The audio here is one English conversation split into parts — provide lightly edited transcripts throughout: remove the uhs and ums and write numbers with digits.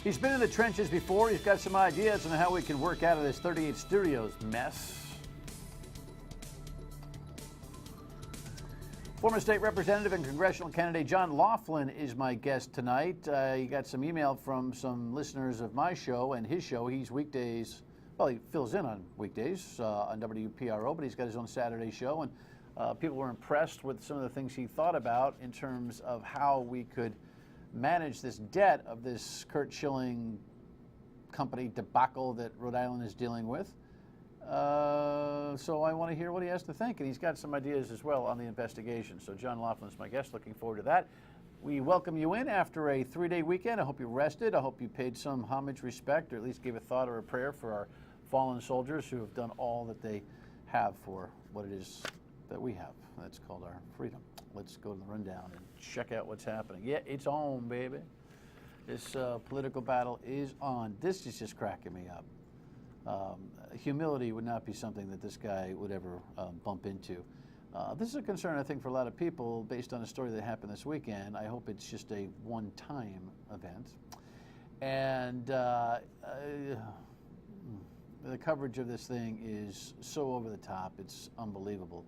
He's been in the trenches before. He's got some ideas on how we can work out of this 38 Studios mess. Former state representative and congressional candidate John Loughlin is my guest tonight. He got some email from some listeners of my show and his show. He's weekdays, well, he fills in on weekdays on WPRO, but he's got his own Saturday show. And people were impressed with some of the things he thought about in terms of how we could manage this debt of this Curt Schilling company debacle that Rhode Island is dealing with. So I want to hear what he has to think, and he's got some ideas as well on the investigation. So John Loughlin's my guest. Looking forward to that. We welcome you in after a 3-day weekend. I hope you rested. I hope you paid some homage, respect, or at least gave a thought or a prayer for our fallen soldiers who have done all that they have for what it is that we have. That's called our freedom. Let's go to the rundown and check out what's happening. Yeah, it's on, baby. This political battle is on. This is just cracking me up. Humility would not be something that this guy would ever bump into. This is a concern, I think, for a lot of people based on a story that happened this weekend. I hope it's just a one-time event. And the coverage of this thing is so over the top, it's unbelievable.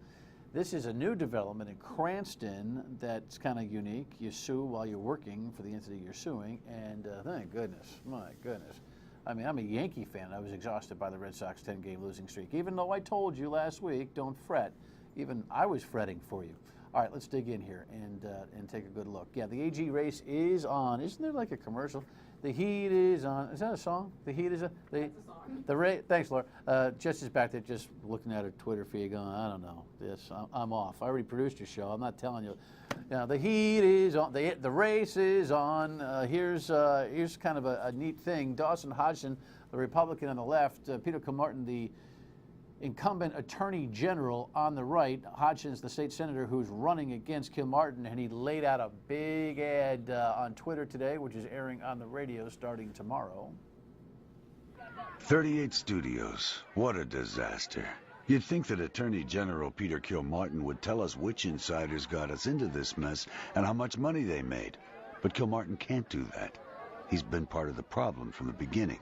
This is a new development in Cranston that's kind of unique. You sue while you're working for the entity you're suing, and thank goodness, my goodness. I mean, I'm a Yankee fan. I was exhausted by the Red Sox 10-game losing streak. Even though I told you last week, don't fret. Even I was fretting for you. All right, let's dig in here and take a good look. Yeah, the AG race is on. Isn't there like a commercial? The heat is on. Is that a song? The heat is on. That's a song. Thanks, Laura. Jess is back there just looking at her Twitter feed going, I don't know. Yes, I'm off. I already produced your show. I'm not telling you. The heat is on. The race is on. Here's kind of a neat thing. Dawson Hodgson, the Republican on the left, Peter Kilmartin, the incumbent attorney general on the right. Hodgson's the state senator who's running against Kilmartin, and he laid out a big ad on Twitter today, which is airing on the radio starting tomorrow. 38 Studios. What a disaster. You'd think that Attorney General Peter Kilmartin would tell us which insiders got us into this mess and how much money they made. But Kilmartin can't do that. He's been part of the problem from the beginning.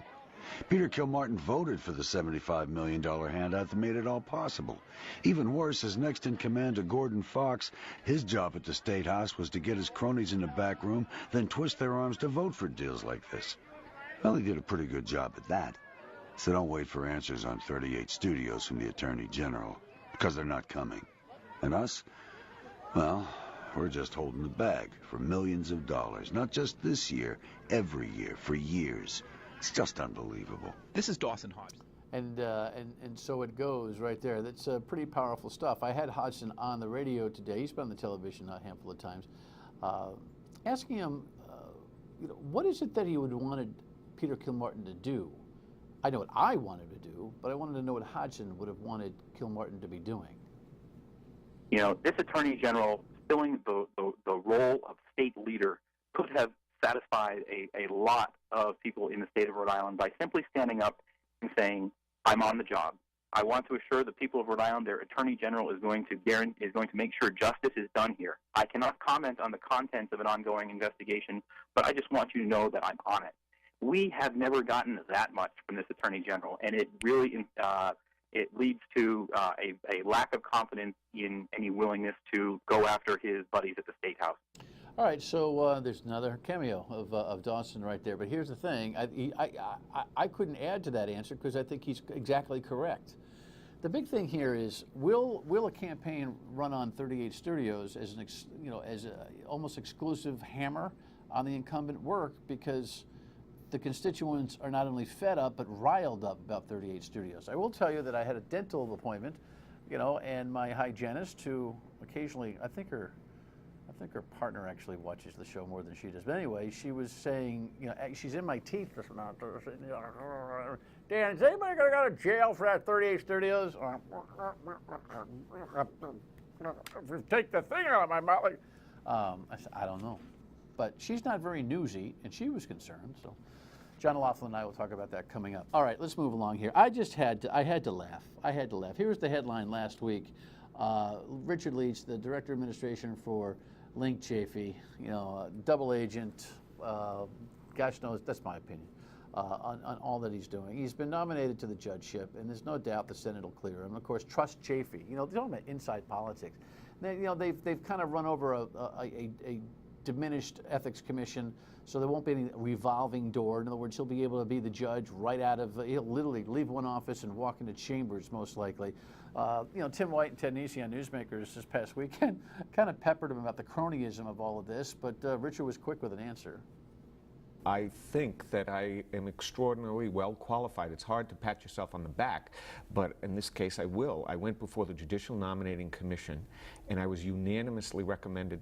Peter Kilmartin voted for the $75 million handout that made it all possible. Even worse, as next in command to Gordon Fox, his job at the State House was to get his cronies in the back room, then twist their arms to vote for deals like this. Well, he did a pretty good job at that. So don't wait for answers on 38 Studios from the Attorney General, because they're not coming. And us? Well, we're just holding the bag for millions of dollars, not just this year, every year, for years. It's just unbelievable. This is Dawson Hodgson. And so it goes right there. That's pretty powerful stuff. I had Hodgson on the radio today. He's been on the television a handful of times, asking him, what is it that he would wanted Peter Kilmartin to do? I know what I wanted to do, but I wanted to know what Hodgson would have wanted Kilmartin to be doing. You know, this Attorney General filling the role of state leader could have satisfied a lot of people in the state of Rhode Island by simply standing up and saying, I'm on the job. I want to assure the people of Rhode Island their Attorney General is going to make sure justice is done here. I cannot comment on the contents of an ongoing investigation, but I just want you to know that I'm on it. We have never gotten that much from this Attorney General, and it really it leads to a lack of confidence in any willingness to go after his buddies at the State House. All right, so there's another cameo of Dawson right there. But here's the thing. I couldn't add to that answer because I think he's exactly correct. The big thing here is, will a campaign run on 38 Studios as an almost exclusive hammer on the incumbent work, because the constituents are not only fed up but riled up about 38 Studios. I will tell you that I had a dental appointment, and my hygienist, who occasionally, I think her partner actually watches the show more than she does. But anyway, she was saying, she's in my teeth just now. Dan, is anybody going to go to jail for that 38 Studios? Take the thing out of my mouth. I said, I don't know. But she's not very newsy, and she was concerned. So John Loughlin and I will talk about that coming up. All right, let's move along here. I had to laugh. Here was the headline last week. Richard Leach, the Director of Administration for Link Chafee, double agent, gosh knows, that's my opinion, on all that he's doing. He's been nominated to the judgeship, and there's no doubt the Senate will clear him. Of course, trust Chafee. You know, they're talking about inside politics. They've kind of run over a diminished ethics commission, so there won't be any revolving door. In other words, he'll be able to be the judge right out of, he'll literally leave one office and walk into chambers, most likely. Tim White and Ted Nesi on Newsmakers this past weekend kind of peppered him about the cronyism of all of this, but Richard was quick with an answer. I think that I am extraordinarily well qualified. It's hard to pat yourself on the back, but in this case I will. I went before the Judicial Nominating Commission, and I was unanimously recommended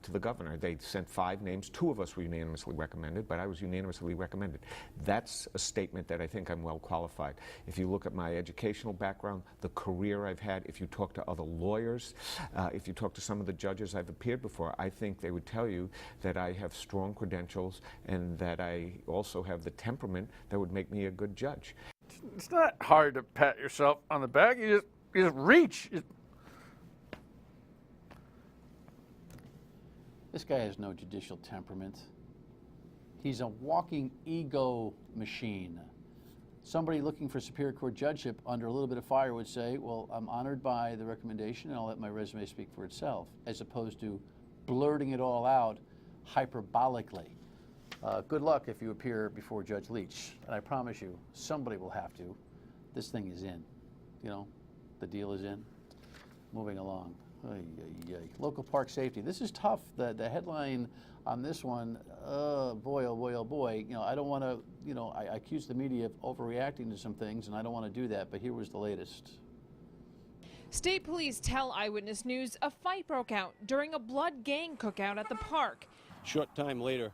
to the governor. They sent 5 names. 2 of us were unanimously recommended, but I was unanimously recommended. That's a statement that I think I'm well qualified. If you look at my educational background, the career I've had, if you talk to other lawyers, if you talk to some of the judges I've appeared before, I think they would tell you that I have strong credentials and that I also have the temperament that would make me a good judge. It's not hard to pat yourself on the back. You just reach. This guy has no judicial temperament. He's a walking ego machine. Somebody looking for Superior Court judgeship under a little bit of fire would say, well, I'm honored by the recommendation and I'll let my resume speak for itself, as opposed to blurting it all out hyperbolically. Good luck if you appear before Judge Leach, and I promise you, somebody will have to. This thing is in. You know, the deal is in. Moving along. Local park safety. This is tough. The headline on this one, boy, oh boy, oh boy. You know, I don't want to, I accuse the media of overreacting to some things, and I don't want to do that, but here was the latest. State police tell Eyewitness News a fight broke out during a blood gang cookout at the park. Short time later,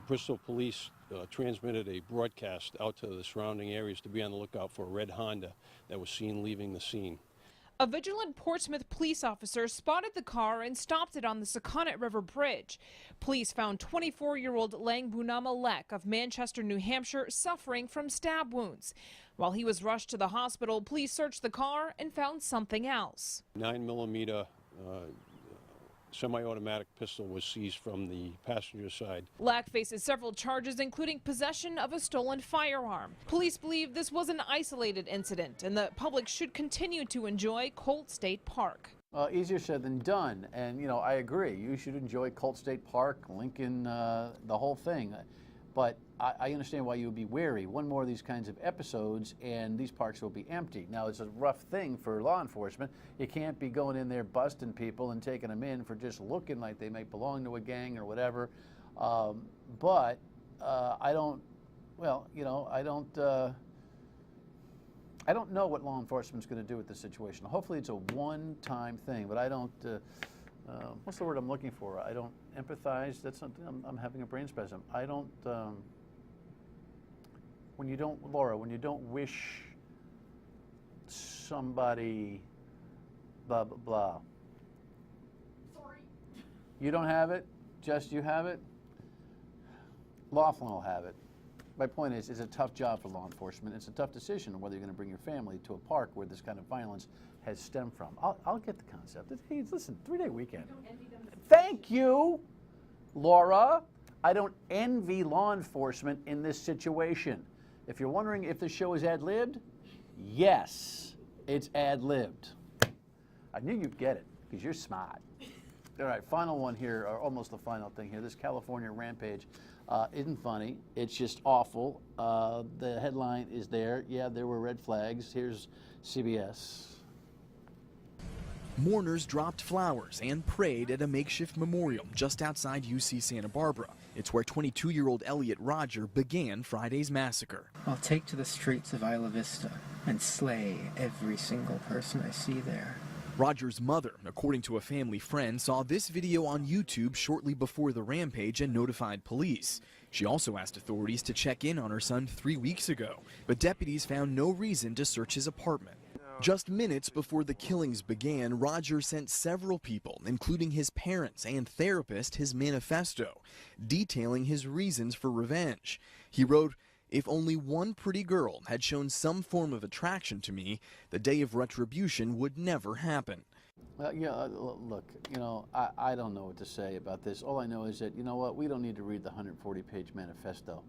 Bristol police transmitted a broadcast out to the surrounding areas to be on the lookout for a red Honda that was seen leaving the scene. A vigilant Portsmouth police officer spotted the car and stopped it on the Sakonnet River Bridge. Police found 24-year-old Lang Bunama Lek of Manchester, New Hampshire, suffering from stab wounds. While he was rushed to the hospital, police searched the car and found something else. 9mm semi-automatic pistol was seized from the passenger side. Lack faces several charges, including possession of a stolen firearm. Police believe this was an isolated incident, and the public should continue to enjoy Colt State Park. Easier said than done, and I agree. You should enjoy Colt State Park, Lincoln, the whole thing. But I understand why you would be wary. One more of these kinds of episodes, and these parks will be empty. Now, it's a rough thing for law enforcement. You can't be going in there busting people and taking them in for just looking like they might belong to a gang or whatever. But I don't. Well, I don't know what law enforcement's going to do with this situation. Hopefully, it's a one-time thing. But I don't. What's the word I'm looking for? I don't empathize. That's something I'm having a brain spasm. I don't. When you don't wish somebody blah blah blah. Sorry. You don't have it. Just you have it. Loughlin will have it. My point is, it's a tough job for law enforcement. It's a tough decision on whether you're going to bring your family to a park where this kind of violence has stemmed from. I'll get the concept. Hey, listen, 3-day weekend. Thank you, Laura. I don't envy law enforcement in this situation. If you're wondering if this show is ad-libbed, yes, it's ad-libbed. I knew you'd get it because you're smart. All right, final one here, or almost the final thing here. This California rampage isn't funny. It's just awful. The headline is there. Yeah, there were red flags. Here's CBS. Mourners dropped flowers and prayed at a makeshift memorial just outside UC Santa Barbara. It's where 22-year-old Elliot Roger began Friday's massacre. I'll take to the streets of Isla Vista and slay every single person I see there. Roger's mother, according to a family friend, saw this video on YouTube shortly before the rampage and notified police. She also asked authorities to check in on her son 3 weeks ago, but deputies found no reason to search his apartment. Just minutes before the killings began, Roger sent several people, including his parents and therapist, his manifesto, detailing his reasons for revenge. He wrote, "If only one pretty girl had shown some form of attraction to me, the day of retribution would never happen." Yeah, look, I don't know what to say about this. All I know is that, you know what, we don't need to read the 140-page manifesto.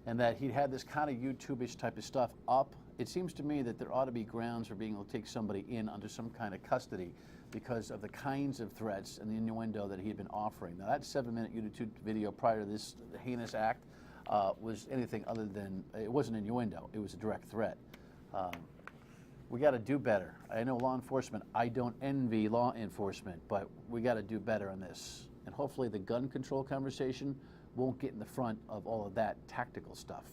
And that he'd had this kind of YouTube-ish type of stuff up. It seems to me that there ought to be grounds for being able to take somebody in under some kind of custody because of the kinds of threats and the innuendo that he had been offering. Now, that 7-minute YouTube video prior to this heinous act was anything other than, it wasn't innuendo, it was a direct threat. We got to do better. I know law enforcement, I don't envy law enforcement, but we got to do better on this. And hopefully the gun control conversation won't get in the front of all of that tactical stuff.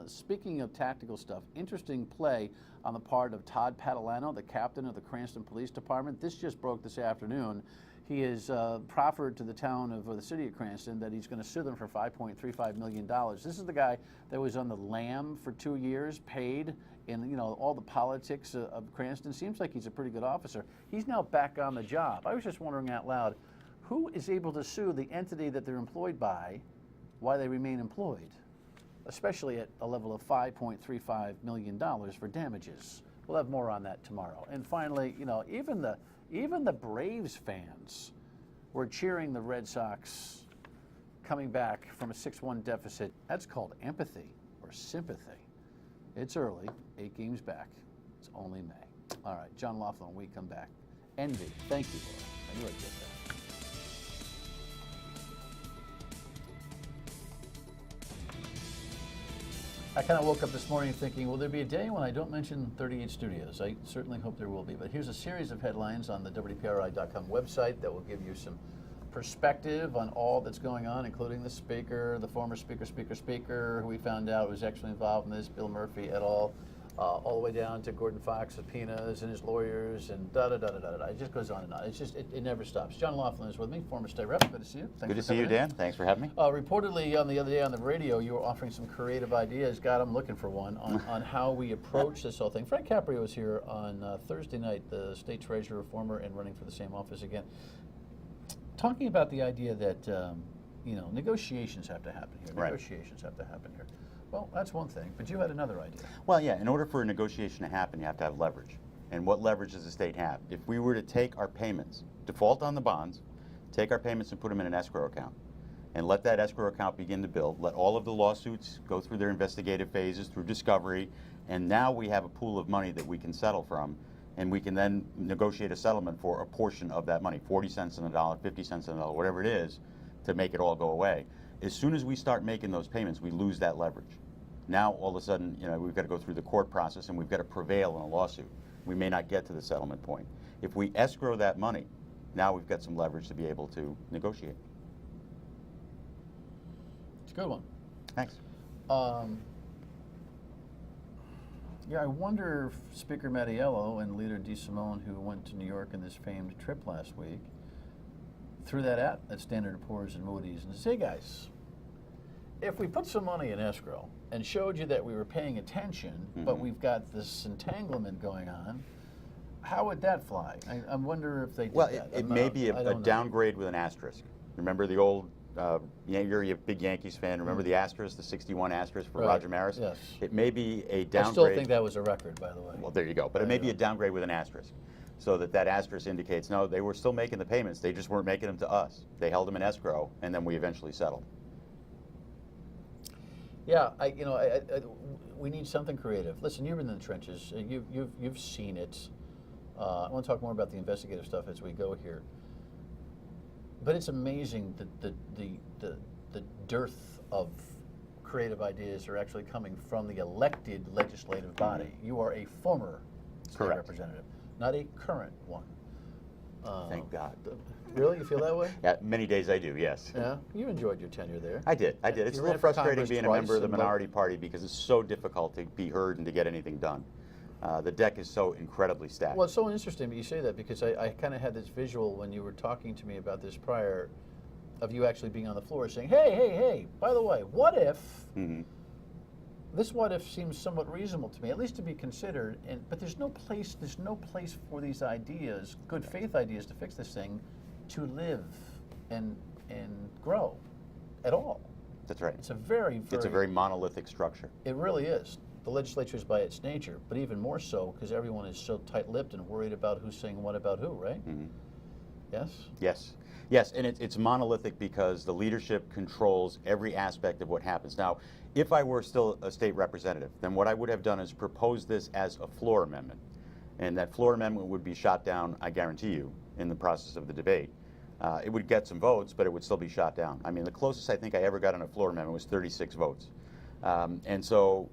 Speaking of tactical stuff, interesting play on the part of Todd Padalano, the captain of the Cranston Police Department. This just broke this afternoon. He has proffered to the town of the city of Cranston that he's going to sue them for $5.35 million. This is the guy that was on the lam for 2 years, paid in all the politics of Cranston. Seems like he's a pretty good officer. He's now back on the job. I was just wondering out loud, who is able to sue the entity that they're employed by while they remain employed, especially at a level of $5.35 million for damages? We'll have more on that tomorrow. And finally, even the Braves fans were cheering the Red Sox coming back from a 6-1 deficit. That's called empathy or sympathy. It's early, 8 games back. It's only May. All right, John Loughlin, when we come back. Envy. Thank you, Laura. I knew I'd get that. I kind of woke up this morning thinking, will there be a day when I don't mention 38 Studios? I certainly hope there will be. But here's a series of headlines on the WPRI.com website that will give you some perspective on all that's going on, including the speaker, the former speaker, who we found out was actually involved in this, Bill Murphy et al., all the way down to Gordon Fox subpoenas and his lawyers and da-da-da-da-da-da. It just goes on and on. It's just, it never stops. John Laughlin is with me, former state rep. Good to see you. Thanks Good to see you, Dan. Thanks for having me. Reportedly, on the other day on the radio, you were offering some creative ideas. God, I'm looking for one on how we approach this whole thing. Frank Caprio was here on Thursday night, the state treasurer, former, and running for the same office again, talking about the idea that negotiations have to happen here. Right. Negotiations have to happen here. Well, that's one thing, but you had another idea. Well, yeah, in order for a negotiation to happen, you have to have leverage. And what leverage does the state have? If we were to take our payments, default on the bonds, take our payments and put them in an escrow account, and let that escrow account begin to build, let all of the lawsuits go through their investigative phases, through discovery, and now we have a pool of money that we can settle from, and we can then negotiate a settlement for a portion of that money, 40 cents on the dollar, 50 cents on the dollar, whatever it is, to make it all go away. As soon as we start making those payments, we lose that leverage. Now, all of a sudden, we've got to go through the court process and we've got to prevail in a lawsuit. We may not get to the settlement point. If we escrow that money, now we've got some leverage to be able to negotiate. It's a good one. Thanks. Yeah, I wonder if Speaker Mattiello and Leader DeSimone, who went to New York in this famed trip last week, threw that at Standard & Poor's and Moody's and said, hey guys, if we put some money in escrow and showed you that we were paying attention, but we've got this entanglement going on, how would that fly? I wonder if they did that. It may be a downgrade with an asterisk. Remember the old, you're a big Yankees fan, remember the asterisk, the 61 asterisk for Roger Maris? Yes. It may be a downgrade. I still think that was a record, by the way. Well, there you go. But it may be a downgrade with an asterisk. So that asterisk indicates, no, they were still making the payments, they just weren't making them to us. They held them in escrow, and then we eventually settled. Yeah, we need something creative. Listen, you've been in the trenches. You've seen it. I want to talk more about the investigative stuff as we go here. But it's amazing that the dearth of creative ideas are actually coming from the elected legislative body. You are a former state representative, not a current one. Thank God. Really? You feel that way? Yeah, many days I do, yes. Yeah? You enjoyed your tenure there. I did. It's a little frustrating being a member of the minority party because it's so difficult to be heard and to get anything done. The deck is so incredibly stacked. Well, it's so interesting that you say that because I kind of had this visual when you were talking to me about this prior of you actually being on the floor saying, hey, by the way, what if, this what if seems somewhat reasonable to me, at least to be considered, but there's no place for these ideas, good faith ideas to fix this thing, to live and grow at all. That's right. It's a very monolithic structure. It really is. the legislature is by its nature, but even more so because everyone is so tight-lipped and worried about who's saying what about who, right? Mm-hmm. Yes? Yes. Yes, and it's monolithic because the leadership controls every aspect of what happens. Now, if I were still a state representative, then what I would have done is propose this as a floor amendment. And that floor amendment would be shot down, I guarantee you, in the process of the debate. It would get some votes, but it would still be shot down. I mean, the closest I think I ever got on a floor amendment was 36 votes. And so,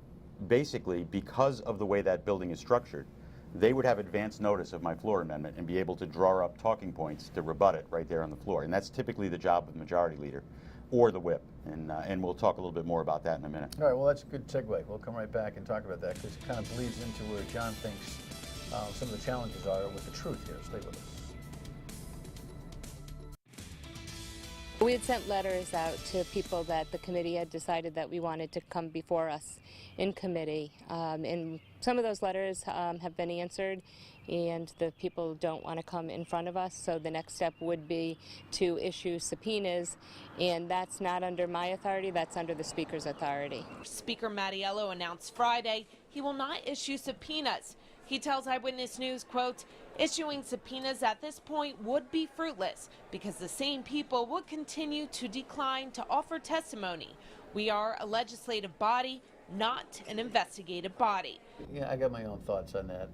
basically, because of the way that building is structured, they would have advance notice of my floor amendment and be able to draw up talking points to rebut it right there on the floor. And that's typically the job of the majority leader or the whip. And we'll talk a little bit more about that in a minute. All right, well, that's a good segue. We'll come right back and talk about that because it kind of bleeds into where John thinks some of the challenges are with the truth here. Stay with us. We had sent letters out to people that the committee had decided that we wanted to come before us in committee. And some of those letters have been answered, and the people don't want to come in front of us. So the next step would be to issue subpoenas, and that's not under my authority, that's under the Speaker's authority. Speaker Mattiello announced Friday he will not issue subpoenas. He tells Eyewitness News, quote, issuing subpoenas at this point would be fruitless because the same people would continue to decline to offer testimony. We are a legislative body, not an investigative body. Yeah, I got my own thoughts on that.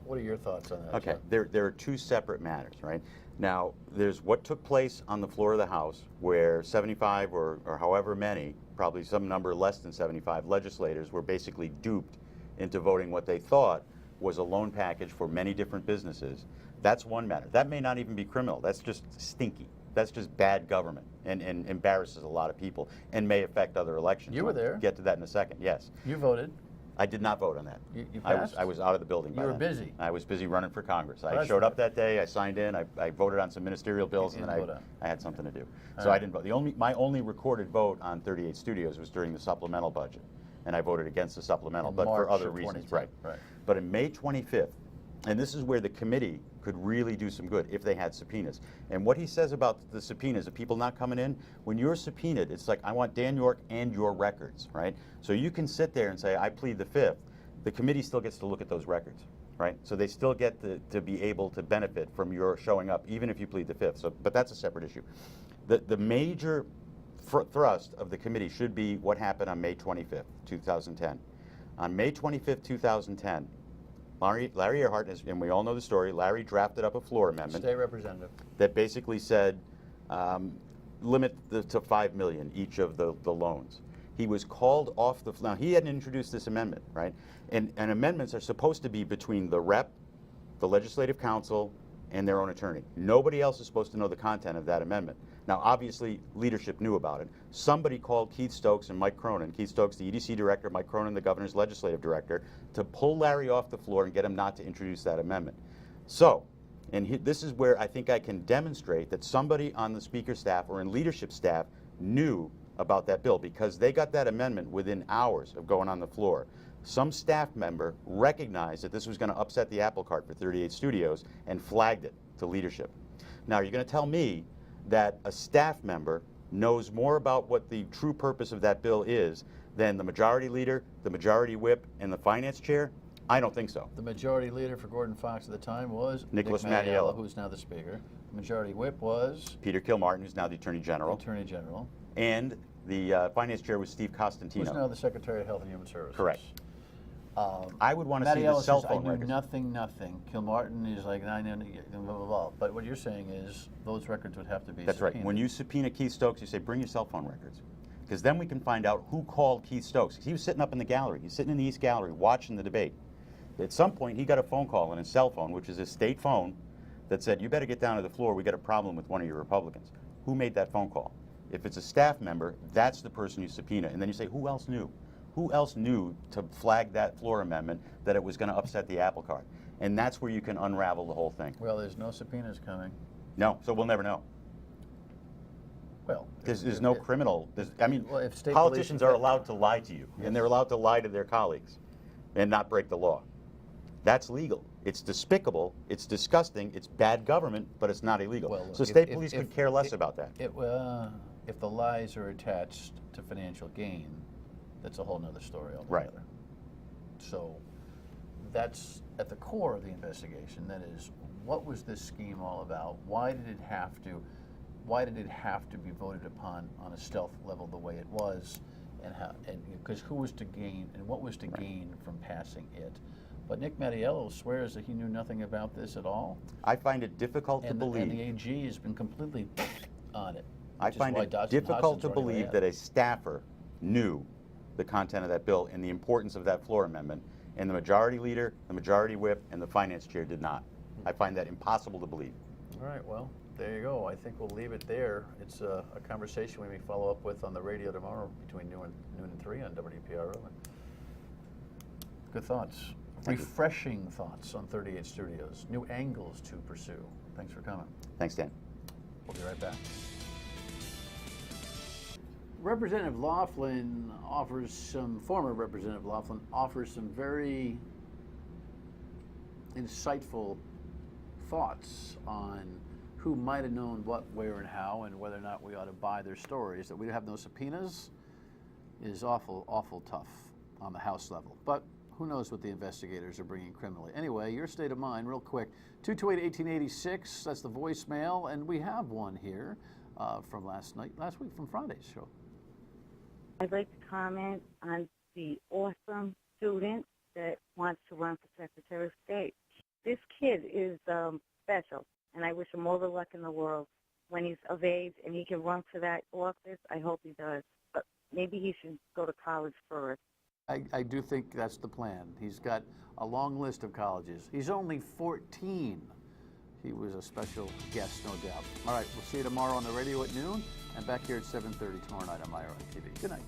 What are your thoughts on that? Okay, John? there are two separate matters, right? Now, there's what took place on the floor of the House where 75 or however many, probably some number less than 75 legislators were basically duped into voting what they thought was a loan package for many different businesses. That's one matter. That may not even be criminal. That's just stinky. That's just bad government and embarrasses a lot of people and may affect other elections. You were there. We'll get to that in a second, yes. You voted. I did not vote on that. You I passed? was out of the building by You were then. busy. I was busy running for Congress. I That's showed up right. that day, I signed in, I voted on some ministerial bills, You and didn't then vote on. I had something to do. All So I right. didn't vote. My only recorded vote on 38 Studios was during the supplemental budget, and I voted against the supplemental, In but for March other of reasons. 2010. Right. Right. But in May 25th, and this is where the committee could really do some good if they had subpoenas. And what he says about the subpoenas of people not coming in, when you're subpoenaed, it's like, I want Dan York and your records, right? So you can sit there and say, I plead the fifth. The committee still gets to look at those records, right? So they still get to be able to benefit from your showing up, even if you plead the fifth. So, but that's a separate issue. The major thrust of the committee should be what happened on May 25th, 2010. On May 25th, 2010, Larry Earhart, and we all know the story, Larry drafted up a floor amendment State representative. that basically said limit to $5 million each of the loans. He was called off the, now he hadn't introduced this amendment, right? And amendments are supposed to be between the rep, the legislative council, and their own attorney. Nobody else is supposed to know the content of that amendment. Now, obviously, leadership knew about it. Somebody called Keith Stokes and Mike Cronin, Keith Stokes, the EDC director, Mike Cronin, the governor's legislative director, to pull Larry off the floor and get him not to introduce that amendment. So, and this is where I think I can demonstrate that somebody on the speaker's staff or in leadership staff knew about that bill because they got that amendment within hours of going on the floor. Some staff member recognized that this was going to upset the apple cart for 38 Studios and flagged it to leadership. Now, you're going to tell me that a staff member knows more about what the true purpose of that bill is than the majority leader, the majority whip, and the finance chair? I don't think so. The majority leader for Gordon Fox at the time was Nicholas Nick Mattiello, who's now the Speaker. The majority whip was Peter Kilmartin, who's now the Attorney General, Attorney General, and the finance chair was Steve Costantino. who's now the Secretary of Health and Human Services. Correct. I would want to see the Mattiello cell says, phone I records. knew nothing. Kilmartin is like, I know, blah, blah, blah. But what you're saying is those records would have to be That's right. subpoenaed. When you subpoena Keith Stokes, you say, bring your cell phone records. Because then we can find out who called Keith Stokes. He was sitting up in the gallery. He's sitting in the East Gallery watching the debate. At some point, he got a phone call on his cell phone, which is his state phone, that said, you better get down to the floor. We got a problem with one of your Republicans. Who made that phone call? If it's a staff member, that's the person you subpoena. And then you say, who else knew? Who else knew to flag that floor amendment that it was going to upset the apple cart? And that's where you can unravel the whole thing. Well, there's no subpoenas coming. No, so we'll never know. Well, There's no criminal. I mean, well, if state politicians police- are allowed to lie to you, and they're allowed to lie to their colleagues and not break the law. That's legal. It's despicable, it's disgusting, it's bad government, but it's not illegal. Well, so if- state if- police if- could care less if- about that. If the lies are attached to financial gain, that's a whole nother story altogether. Right. So that's at the core of the investigation. That is, what was this scheme all about? Why did it have to be voted upon on a stealth level the way it was, and how? And because who was to gain and what was to gain from passing it? But Nick Mattiello swears that he knew nothing about this at all. I find it difficult to believe. And the AG has been completely on it. I find it difficult to believe that a staffer knew the content of that bill and the importance of that floor amendment, and the majority leader, the majority whip, and the finance chair did not. I find that impossible to believe. All right, well, there you go. I think we'll leave it there. It's a conversation we may follow up with on the radio tomorrow between noon and 3 on WPRO. Good thoughts. Refreshing thoughts on 38 Studios. New angles to pursue. Thanks for coming. Thanks, Dan. We'll be right back. Representative Loughlin former Representative Loughlin offers some very insightful thoughts on who might have known what, where, and how, and whether or not we ought to buy their stories. That we have no subpoenas is awful, awful tough on the House level. But who knows what the investigators are bringing criminally. Anyway, your state of mind, real quick. 228-1886, that's the voicemail, and we have one here from last week, from Friday's show. I'd like to comment on the awesome student that wants to run for Secretary of State. This kid is special, and I wish him all the luck in the world. When he's of age and he can run for that office, I hope he does. But maybe he should go to college first. I do think that's the plan. He's got a long list of colleges. He's only 14. He was a special guest, no doubt. All right, we'll see you tomorrow on the radio at noon and back here at 7:30 tomorrow night on MyRI TV. Good night.